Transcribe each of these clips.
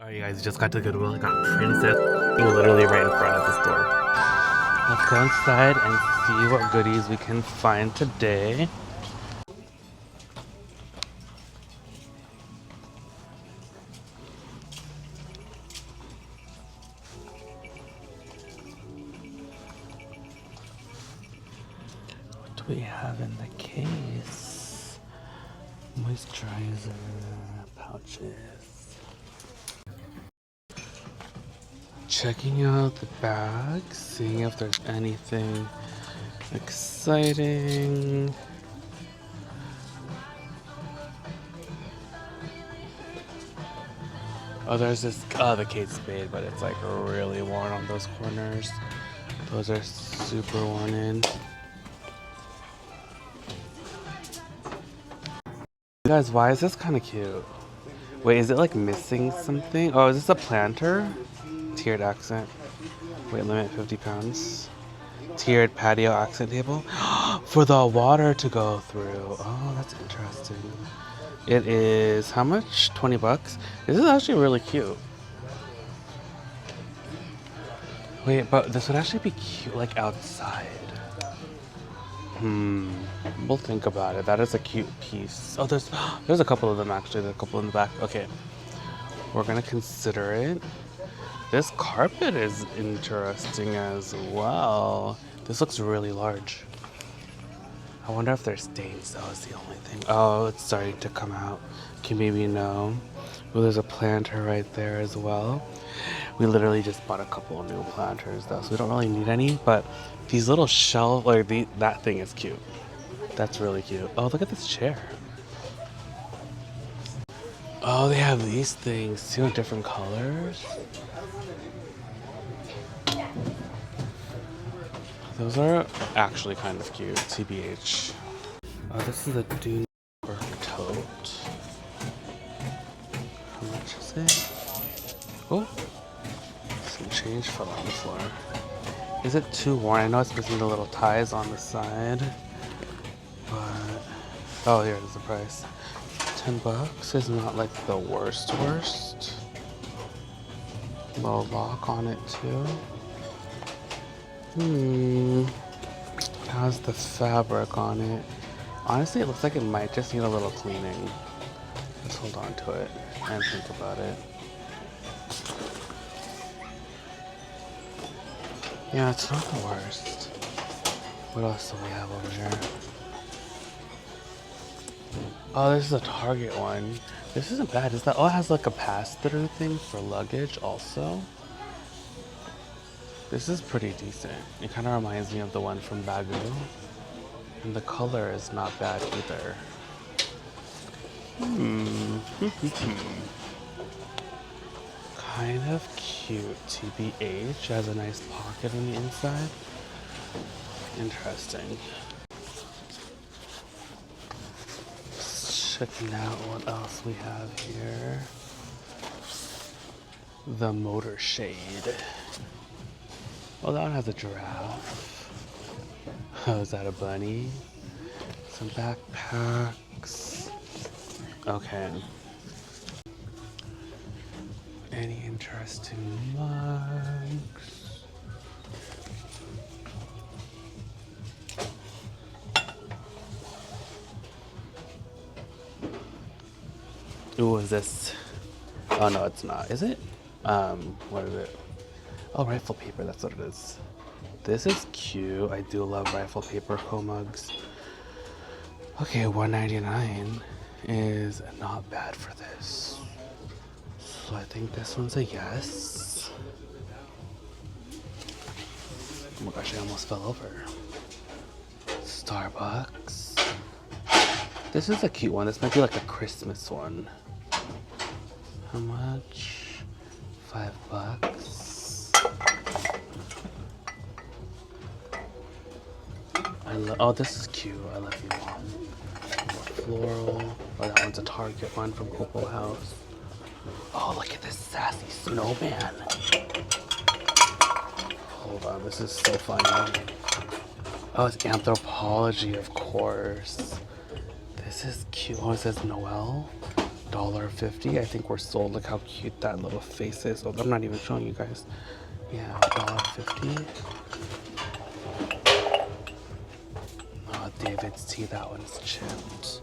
Alright, you guys, just got to Goodwill. I got Princess literally right in front of the store. Let's go inside and see what goodies we can find today. What do we have in the case? Moisturizer, pouches. Checking out the bags, seeing if there's anything exciting. Oh, there's this, the Kate Spade, but it's like really worn on those corners. Those are super worn in. Guys, why is this kind of cute? Wait, is it like missing something? Oh, is this a planter? Tiered accent. Weight limit 50 pounds. Tiered patio accent table. For the water to go through. Oh, that's interesting. It is, how much? 20 bucks? This is actually really cute. Wait, but this would actually be cute like outside. We'll think about it. That is a cute piece. Oh, there's a couple of them actually. There's a couple in the back. Okay. We're gonna consider it. This carpet is interesting as well. This looks really large. I wonder if there's stains though, is the only thing. Oh, it's starting to come out. Okay, maybe no. Well, there's a planter right there as well. We literally just bought a couple of new planters though, so we don't really need any, but these little shelf, like that thing is cute. That's really cute. Oh, look at this chair. Oh, they have these things too in different colors. Those are actually kind of cute, TBH. Oh, this is a Dune work tote. How much is it? Oh, some change fell on the floor. Is it too worn? I know it's missing the little ties on the side, but oh, here is the price. 10 bucks is not like the worst. Little lock on it too. How's the fabric on it? Honestly, it looks like it might just need a little cleaning. Let's hold on to it and think about it. Yeah, it's not the worst. What else do we have over here? Oh, this is a Target one. This isn't bad. Is that? Oh, it has like a pass-through thing for luggage also. This is pretty decent. It kind of reminds me of the one from Bagu. And the color is not bad either. Kind of cute, TBH. Has a nice pocket on the inside. Interesting. Checking out what else we have here. The Motor Shade. Oh, that one has a giraffe. Oh, is that a bunny? Some backpacks. Okay. Any interesting mugs? Ooh, is this? Oh no, it's not. Is it? What is it? Oh, rifle paper, that's what it is. This is cute. I do love rifle paper mugs. Okay, $1.99 is not bad for this. So I think this one's a yes. Oh my gosh, I almost fell over. Starbucks. This is a cute one. This might be like a Christmas one. How much? $5. Oh, this is cute. I love you, Mom. Floral. Oh, that one's a Target one from Opal House. Oh, look at this sassy snowman. Hold on, this is so funny. Oh, it's Anthropology, of course. This is cute. Oh, it says Noel. $1.50. I think we're sold. Look how cute that little face is. Oh, I'm not even showing you guys. Yeah, $1.50. Oh, David's tea, that one's chipped.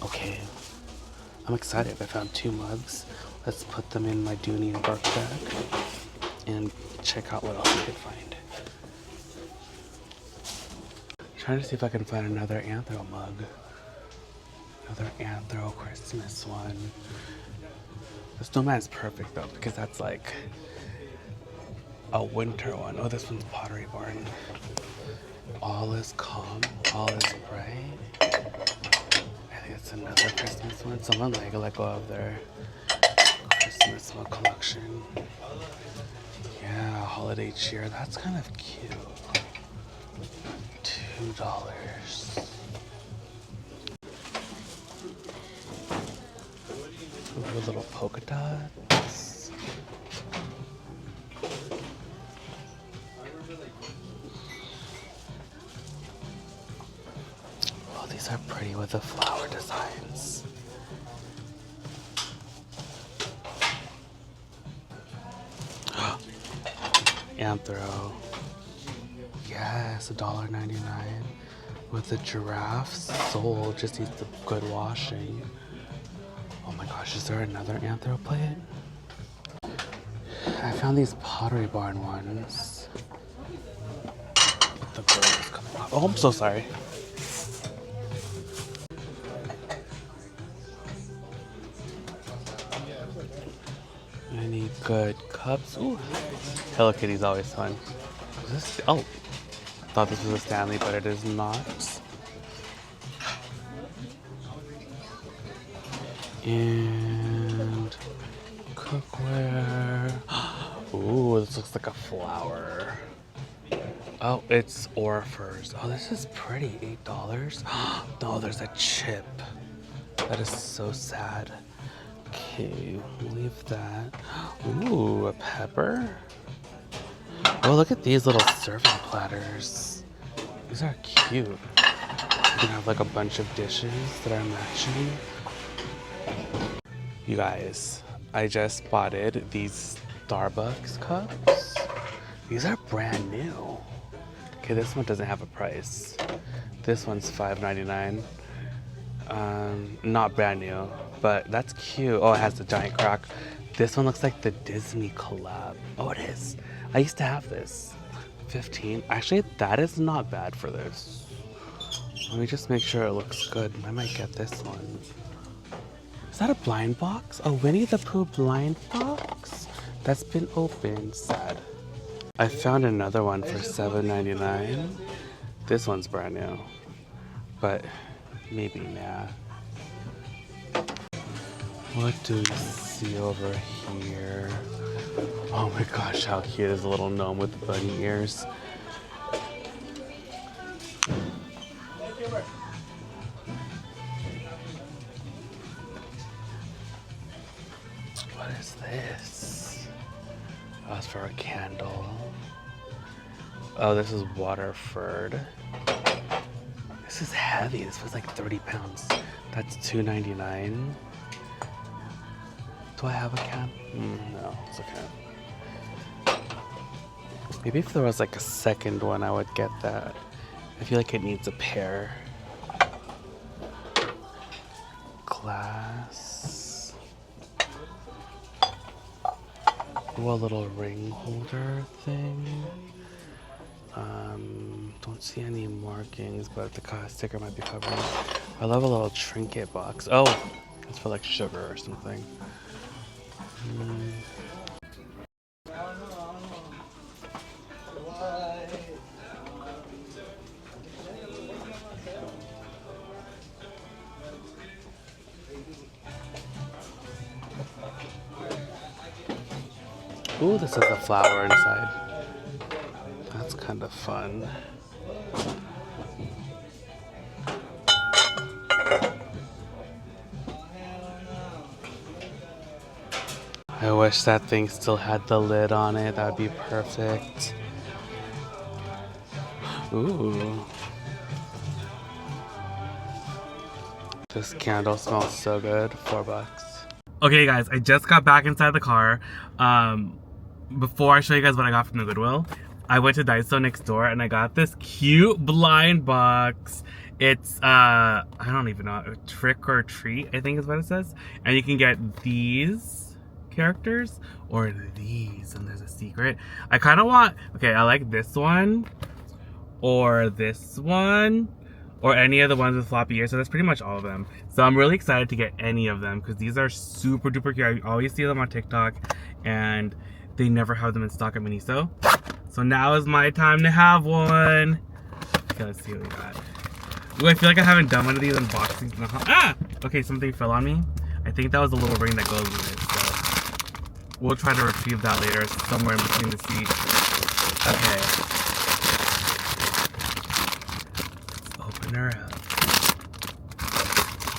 Okay, I'm excited. I found 2 mugs. Let's put them in my Dooney and Bark bag and check out what else we can find. Trying to see if I can find another Anthro mug. Another Anthro Christmas one. The snowman's perfect though, because that's like a winter one. Oh, this one's Pottery Barn. All is calm, all is bright. I think it's another Christmas one. Someone let go of their Christmas mug collection. Yeah, holiday cheer. That's kind of cute. $2. Ooh, little polka dots. Oh, these are pretty with the flower designs. Anthro. Yes, $1.99 with the giraffe soul. Just needs the good washing. Oh my gosh, is there another Anthro plate? I found these Pottery Barn ones. The bird is coming off. Oh, I'm so sorry. Any good cups? Ooh, Hello Kitty's always fun. Is this? Oh, thought this was a Stanley, but it is not. And cookware. Ooh, this looks like a flower. Oh, it's Orfers. Oh, this is pretty. $8. No, there's a chip. That is so sad. Okay, leave that. Ooh, a pepper. Oh, look at these little serving platters. These are cute. You can have like a bunch of dishes that are matching. You guys, I just spotted these Starbucks cups. These are brand new. Okay, this one doesn't have a price. This one's $5.99. Not brand new, but that's cute. Oh, it has the giant crack. This one looks like the Disney collab. Oh, it is. I used to have this. 15. Actually, that is not bad for this. Let me just make sure it looks good. I might get this one. Is that a blind box? A Winnie the Pooh blind box? That's been opened. Sad. I found another one for $7.99. This one's brand new, but maybe nah. What do we see over here? Oh my gosh, how cute is a little gnome with the bunny ears. What is this? Oh, it's for a candle. Oh, this is Waterford. This is heavy. This was like 30 pounds. That's $2.99. Do I have a can? No, it's okay. Maybe if there was like a second one, I would get that. I feel like it needs a pair. Glass. Ooh, a little ring holder thing. Don't see any markings, but the sticker might be covered. I love a little trinket box. Oh, it's for like sugar or something. Ooh, this has a flower inside. That's kind of fun. I wish that thing still had the lid on it. That would be perfect. Ooh. This candle smells so good. $4. Okay, guys, I just got back inside the car. Before I show you guys what I got from the Goodwill, I went to Daiso next door and I got this cute blind box. It's I don't even know, trick or treat, I think is what it says. And you can get these characters or these, and there's a secret. I kind of want, okay, I like this one or this one or any of the ones with floppy ears. So that's pretty much all of them. So I'm really excited to get any of them because these are super duper cute. I always see them on TikTok and they never have them in stock at Miniso. So now is my time to have one. Okay, let's see what we got. Ooh, I feel like I haven't done one of these unboxings in a while. Ah! Okay, something fell on me. I think that was a little ring that goes with it. So we'll try to retrieve that later somewhere in between the seats. Okay. Let's open her up.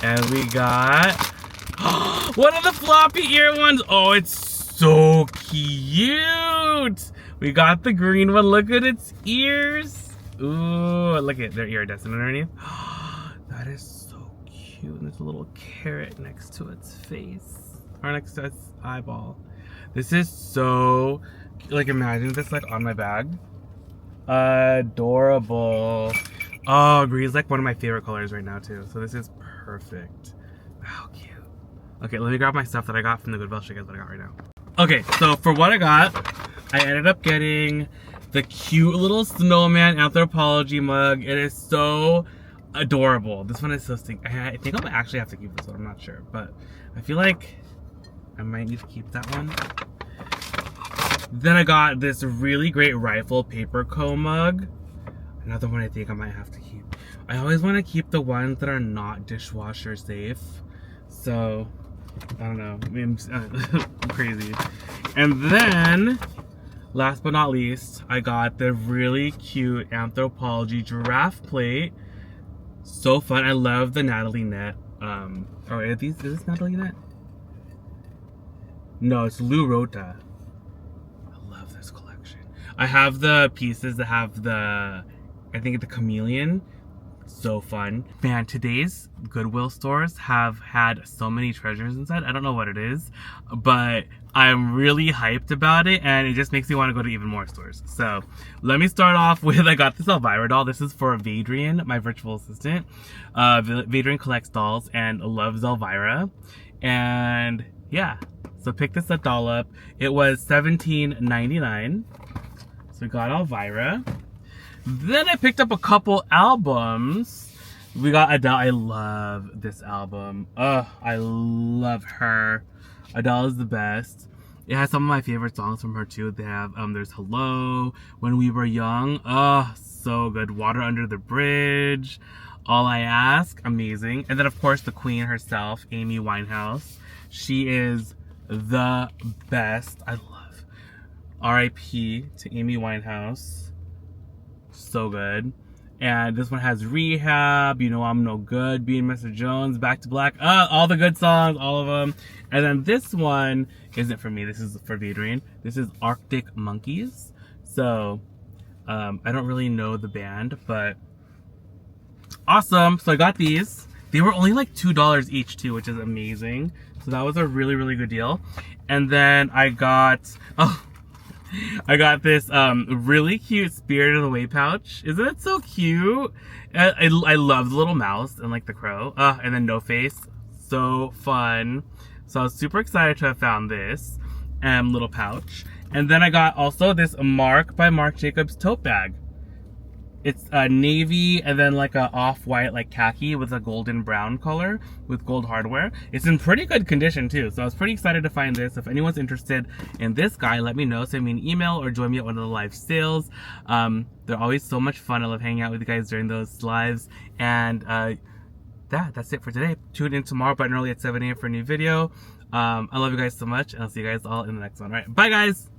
And we got one of the floppy ear ones. Oh, it's so cute. We got the green one. Look at its ears. Ooh, look at their iridescent underneath. That is so cute. And there's a little carrot next to its face. Or next to its eyeball. This is so, like, imagine this like on my bag. Adorable. Oh, green is like one of my favorite colors right now too. So this is perfect. How cute. Okay, let me grab my stuff that I got from the Goodwill. Show you guys what I got right now. Okay, so for what I got, I ended up getting the cute little snowman anthropology mug. It is so adorable. This one is so stink. I think I'll actually have to keep this one. I'm not sure, but I feel like I might need to keep that one. Then I got this really great rifle paper comb mug. Another one I think I might have to keep. I always want to keep the ones that are not dishwasher safe. So, I don't know. I mean, I'm crazy. And then, last but not least, I got the really cute anthropology giraffe plate. So fun. I love the Natalie net. Is this Natalie net? No, it's Lou Rota. I love this collection. I have the pieces that have the, I think the chameleon. So fun. Man, today's Goodwill stores have had so many treasures inside. I don't know what it is, but I'm really hyped about it and it just makes me want to go to even more stores. So let me start off with, I got this Elvira doll. This is for Hadrian, my virtual assistant. Hadrian collects dolls and loves Elvira. And yeah, so pick this doll up. It was $17.99. So we got Elvira. Then I picked up a couple albums. We got Adele. I love this album. I love her. Adele is the best. It has some of my favorite songs from her too. They have there's Hello, When We Were Young. So good. Water Under the Bridge, All I Ask, amazing. And then of course the queen herself, Amy Winehouse. She is the best. I love. R.I.P. to Amy Winehouse. So good. And this one has Rehab, You Know I'm No Good, Being Mr. Jones, Back to Black, all the good songs, all of them. And then this one isn't for me, this is for Hadrian. This is Arctic Monkeys. So I don't really know the band, but awesome. So I got these. They were only like $2 each too, which is amazing. So that was a really, really good deal. And then I got this really cute Spirited Away pouch. Isn't it so cute? I love the little mouse and like the crow. And then No Face. So fun. So I was super excited to have found this little pouch. And then I got also this Marc by Marc Jacobs tote bag. It's a navy and then like a off-white like khaki with a golden brown color with gold hardware. It's in pretty good condition too, so I was pretty excited to find this. If anyone's interested in this guy, let me know. Send me an email or join me at one of the live sales. They're always so much fun. I love hanging out with you guys during those lives. And that's it for today. Tune in tomorrow bright and early at 7 a.m. for a new video. I love you guys so much, and I'll see you guys all in the next one. All right, bye guys!